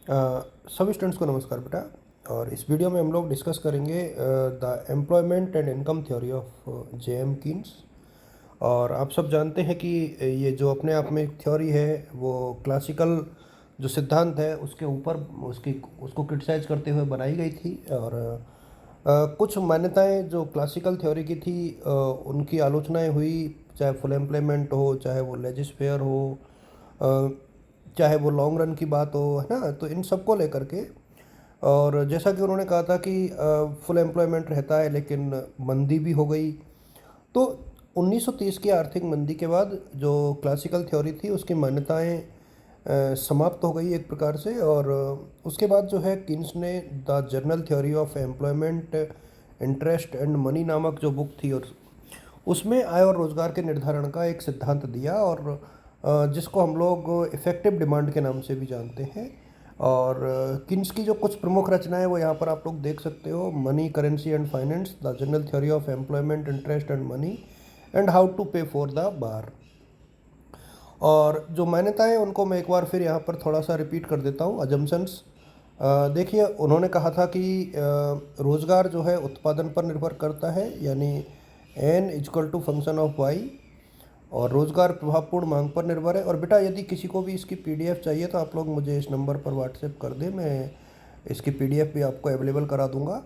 सभी स्टूडेंट्स को नमस्कार बेटा। और इस वीडियो में हम लोग डिस्कस करेंगे the employment and income theory of J.M.. Keynes. और आप सब जानते हैं कि ये जो अपने आप में एक थ्योरी है वो क्लासिकल जो सिद्धांत है उसके ऊपर उसको क्रिटिसाइज करते हुए बनाई गई थी। और कुछ मान्यताएं जो क्लासिकल थ्योरी की थी उनकी आलोचनाएं हुई, चाहे फुल एम्प्लॉयमेंट हो, चाहे वो लेजिस फेयर हो, अ, चाहे वो लॉन्ग रन की बात हो, है ना। तो इन सब को लेकर के, और जैसा कि उन्होंने कहा था कि फुल एम्प्लॉयमेंट रहता है लेकिन मंदी भी हो गई। तो 1930 की आर्थिक मंदी के बाद जो क्लासिकल थ्योरी थी उसकी मान्यताएं समाप्त हो गई एक प्रकार से। और उसके बाद जो है किन्स ने the journal theory of employment, interest and money नामक जो बुक थी, और उसमें आय और रोज़गार के निर्धारण का एक सिद्धांत दिया, और जिसको हम लोग इफ़ेक्टिव डिमांड के नाम से भी जानते हैं। और किन्स की जो कुछ प्रमुख रचनाएं वो यहाँ पर आप लोग देख सकते हो: money, currency and finance, the general theory of employment, interest and money, and how to pay for the bar. और जो मान्यताएं उनको मैं एक बार फिर यहाँ पर थोड़ा सा रिपीट कर देता हूँ। अजम्पशंस, देखिए, उन्होंने कहा था कि रोज़गार जो है उत्पादन पर निर्भर करता है, यानी N equal to function of Y. और रोज़गार प्रभावपूर्ण मांग पर निर्भर है। और बेटा, यदि किसी को भी इसकी पीडीएफ चाहिए तो आप लोग मुझे इस नंबर पर व्हाट्सएप कर दें, मैं इसकी पीडीएफ भी आपको अवेलेबल करा दूंगा।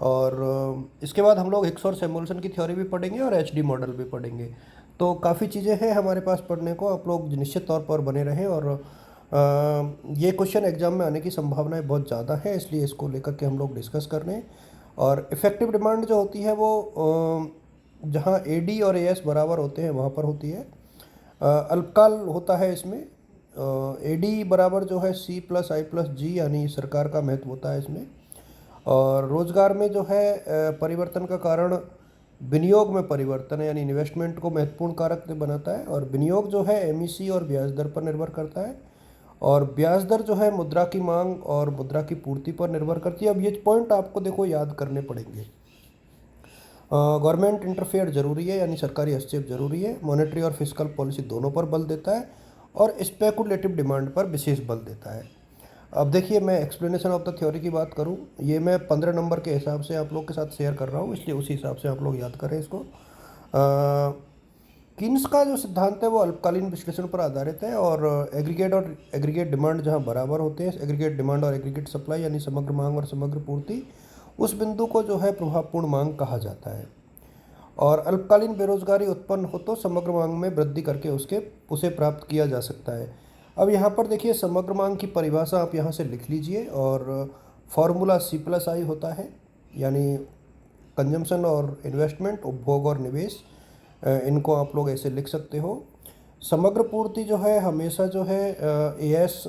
और इसके बाद हम लोग हिक्स और सैमुअल्सन की थ्योरी भी पढ़ेंगे और एचडी मॉडल भी पढ़ेंगे। तो काफ़ी चीज़ें हैं हमारे पास पढ़ने को, आप लोग निश्चित तौर पर बने रहें। और ये क्वेश्चन एग्जाम में आने की संभावनाएं बहुत ज़्यादा है, इसलिए इसको लेकर के हम लोग डिस्कस कर रहे हैं। और इफ़ेक्टिव डिमांड जो होती है वो जहाँ एडी और एएस बराबर होते हैं वहाँ पर होती है। अल्पकाल होता है इसमें। एडी बराबर जो है सी प्लस आई प्लस जी, यानी सरकार का महत्व होता है इसमें। और रोजगार में जो है परिवर्तन का कारण विनियोग में परिवर्तन है, यानी इन्वेस्टमेंट को महत्वपूर्ण कारक बनाता है। और विनियोग जो है एमईसी और ब्याज दर पर निर्भर करता है। और ब्याज दर जो है मुद्रा की मांग और मुद्रा की पूर्ति पर निर्भर करती है। अब ये पॉइंट आपको देखो याद करने पड़ेंगे। गवर्नमेंट इंटरफेयर जरूरी है, यानी सरकारी हस्तक्षेप जरूरी है। मॉनेटरी और फिजिकल पॉलिसी दोनों पर बल देता है। और स्पेकुलेटिव डिमांड पर विशेष बल देता है। अब देखिए, मैं एक्सप्लेनेशन ऑफ द थ्योरी की बात करूं, ये मैं 15 नंबर के हिसाब से आप लोग के साथ शेयर कर रहा हूं, इसलिए उसी हिसाब से आप लोग याद करें इसको। किन्स का जो सिद्धांत है वो अल्पकालीन विश्लेषण पर आधारित है। और एग्रीगेट डिमांड जहां बराबर होते हैं, एग्रीगेट डिमांड और एग्रीगेट सप्लाई, यानी समग्र मांग और समग्र पूर्ति, उस बिंदु को जो है प्रभावपूर्ण मांग कहा जाता है। और अल्पकालीन बेरोजगारी उत्पन्न हो तो समग्र मांग में वृद्धि करके उसे प्राप्त किया जा सकता है। अब यहाँ पर देखिए, समग्र मांग की परिभाषा आप यहाँ से लिख लीजिए। और फॉर्मूला सी प्लस आई होता है, यानी कंजम्पशन और इन्वेस्टमेंट, उपभोग और निवेश, इनको आप लोग ऐसे लिख सकते हो। समग्र पूर्ति जो है हमेशा जो है ए एस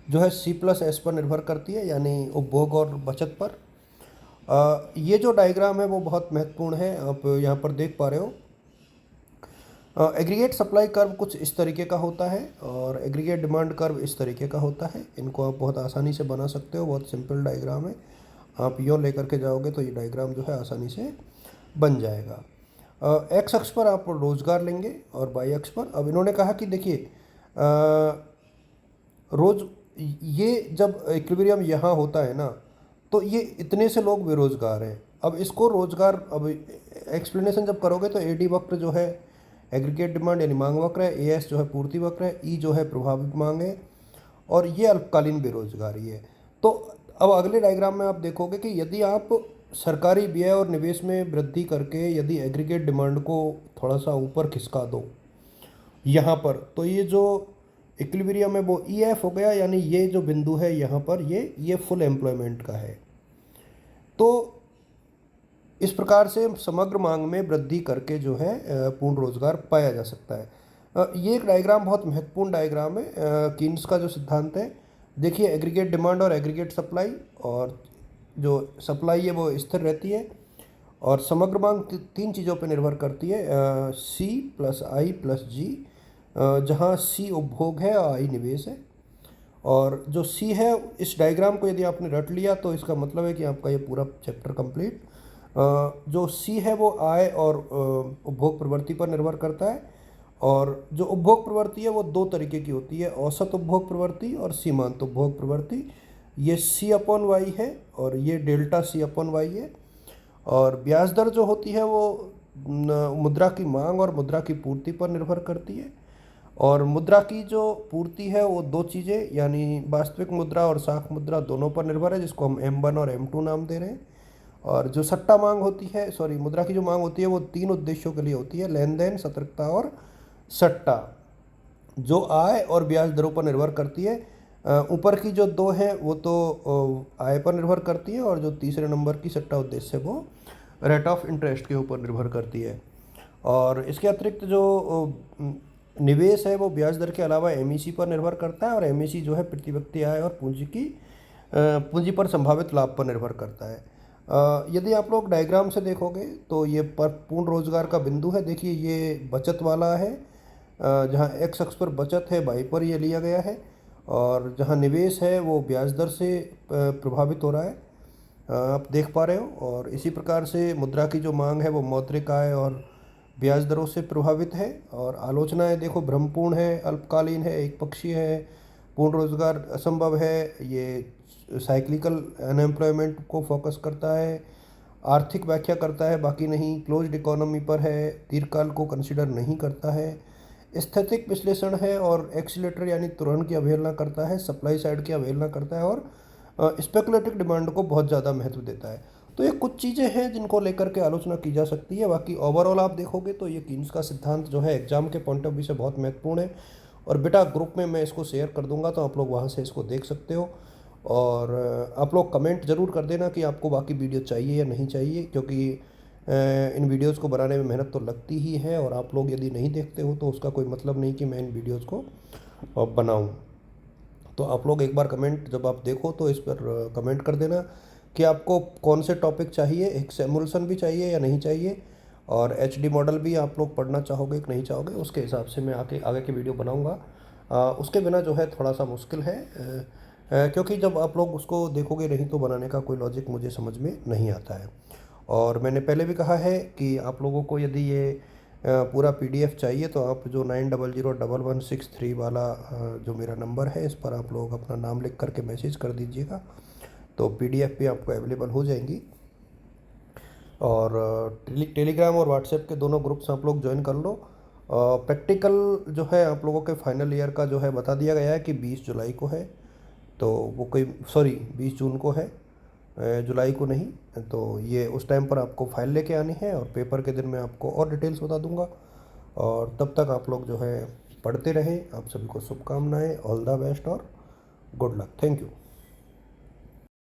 जो है सी प्लस एस पर निर्भर करती है, यानी उपभोग और बचत पर। ये जो डायग्राम है वो बहुत महत्वपूर्ण है, आप यहाँ पर देख पा रहे हो। एग्रीगेट सप्लाई कर्व कुछ इस तरीके का होता है, और एग्रीगेट डिमांड कर्व इस तरीके का होता है। इनको आप बहुत आसानी से बना सकते हो, बहुत सिंपल डायग्राम है। आप यूँ लेकर के जाओगे तो ये डायग्राम जो है आसानी से बन जाएगा। एक्स अक्ष पर आप रोजगार लेंगे और वाई अक्ष पर, अब इन्होंने कहा कि देखिए, रोज ये जब इक्विलिब्रियम यहाँ होता है ना, तो ये इतने से लोग बेरोजगार हैं। अब इसको रोजगार, अब एक्सप्लेनेशन जब करोगे तो एडी वक्र जो है एग्रीगेट डिमांड यानी मांग वक्र है, एएस जो है पूर्ति वक्र है, ई जो है प्रभावित मांग है, और ये अल्पकालीन बेरोजगारी है। तो अब अगले डायग्राम में आप देखोगे कि यदि आप सरकारी व्यय और निवेश में वृद्धि करके यदि एग्रीगेट डिमांड को थोड़ा सा ऊपर खिसका दो यहाँ पर, तो ये जो इक्विलिब्रियम है वो ई एफ हो गया, यानी ये जो बिंदु है यहाँ पर ये फुल एम्प्लॉयमेंट का है। तो इस प्रकार से समग्र मांग में वृद्धि करके जो है पूर्ण रोजगार पाया जा सकता है। ये एक डायग्राम बहुत महत्वपूर्ण डायग्राम है कीन्स का जो सिद्धांत है। देखिए, एग्रीगेट डिमांड और एग्रीगेट सप्लाई, और जो सप्लाई है वो स्थिर रहती है, और समग्र मांग तीन चीज़ों पर निर्भर करती है: सी प्लस आई प्लस जी, जहाँ सी उपभोग है और आई निवेश है। और जो सी है, इस डायग्राम को यदि आपने रट लिया तो इसका मतलब है कि आपका ये पूरा चैप्टर कंप्लीट। जो सी है वो आय और उपभोग प्रवृत्ति पर निर्भर करता है। और जो उपभोग प्रवृत्ति है वो दो तरीके की होती है, औसत उपभोग प्रवृत्ति और सीमांत उपभोग प्रवृत्ति। ये C/Y है और ये डेल्टा C/Y है। और ब्याज दर जो होती है वो मुद्रा की मांग और मुद्रा की पूर्ति पर निर्भर करती है। और मुद्रा की जो पूर्ति है वो दो चीज़ें यानी वास्तविक मुद्रा और साख मुद्रा दोनों पर निर्भर है, जिसको हम M1 और M2 नाम दे रहे हैं। और जो सट्टा मांग होती है, सॉरी, मुद्रा की जो मांग होती है वो तीन उद्देश्यों के लिए होती है: लेन देन, सतर्कता और सट्टा, जो आय और ब्याज दरों पर निर्भर करती है। ऊपर की जो दो हैं वो तो आय पर निर्भर करती है, और जो तीसरे नंबर की सट्टा उद्देश्य है वो रेट ऑफ इंटरेस्ट के ऊपर निर्भर करती है। और इसके अतिरिक्त जो निवेश है वो ब्याज दर के अलावा MEC पर निर्भर करता है, और MEC जो है प्रति व्यक्ति आय और पूंजी पर संभावित लाभ पर निर्भर करता है। यदि आप लोग डायग्राम से देखोगे तो ये पूर्ण रोजगार का बिंदु है। देखिए ये बचत वाला है, जहाँ x अक्ष पर बचत है, y पर ये लिया गया है, और जहाँ निवेश है वो ब्याज दर से प्रभावित हो रहा है, आप देख पा रहे हो। और इसी प्रकार से मुद्रा की जो मांग है वो मौद्रिक आय और ब्याज दरों से प्रभावित है। और आलोचनाएं देखो भ्रमपूर्ण है, अल्पकालीन है, एक पक्षीय है, पूर्ण रोजगार असंभव है, ये साइक्लिकल अनएम्प्लॉयमेंट को फोकस करता है, आर्थिक व्याख्या करता है, बाकी नहीं, क्लोज्ड इकोनॉमी पर है, दीर्घकाल को कंसिडर नहीं करता है, स्थैतिक विश्लेषण है, और एक्सीलेटर यानी त्वरण की अवहेलना करता है, सप्लाई साइड की अवहेलना करता है, और स्पेकुलेटिव डिमांड को बहुत ज़्यादा महत्व देता है। तो ये कुछ चीज़ें हैं जिनको लेकर के आलोचना की जा सकती है। बाकी ओवरऑल आप देखोगे तो ये कीन्स का सिद्धांत जो है एग्जाम के पॉइंट ऑफ व्यू से बहुत महत्वपूर्ण है। और बेटा ग्रुप में मैं इसको शेयर कर दूंगा, तो आप लोग वहाँ से इसको देख सकते हो। और आप लोग कमेंट ज़रूर कर देना कि आपको बाकी वीडियो चाहिए या नहीं चाहिए, क्योंकि इन वीडियोस को बनाने में मेहनत तो लगती ही है, और आप लोग यदि नहीं देखते हो तो उसका कोई मतलब नहीं कि मैं इन वीडियोस को बनाऊं। तो आप लोग एक बार कमेंट जब आप देखो तो इस पर कमेंट कर देना कि आपको कौन से टॉपिक चाहिए, एक सिमुलेशन भी चाहिए या नहीं चाहिए, और HD मॉडल भी आप लोग पढ़ना चाहोगे कि नहीं चाहोगे, उसके हिसाब से मैं आगे की वीडियो बनाऊँगा। उसके बिना जो है थोड़ा सा मुश्किल है, क्योंकि जब आप लोग उसको देखोगे नहीं तो बनाने का कोई लॉजिक मुझे समझ में नहीं आता है। और मैंने पहले भी कहा है कि आप लोगों को यदि ये पूरा PDF चाहिए तो आप जो 90011163 वाला जो मेरा नंबर है, इस पर आप लोग अपना नाम लिख करके मैसेज कर दीजिएगा, तो PDF भी आपको अवेलेबल हो जाएंगी। और टेलीग्राम और व्हाट्सएप के दोनों ग्रुप्स आप लोग ज्वाइन कर लो। प्रैक्टिकल जो है आप लोगों के फाइनल ईयर का जो है बता दिया गया है कि 20 जुलाई को है, तो वो कोई 20 जून को है, जुलाई को नहीं। तो ये उस टाइम पर आपको फाइल लेके आनी है, और पेपर के दिन मैं आपको और डिटेल्स बता दूंगा। और तब तक आप लोग जो है पढ़ते रहें। आप सभी को शुभकामनाएं, ऑल द बेस्ट और गुड लक। Thank you.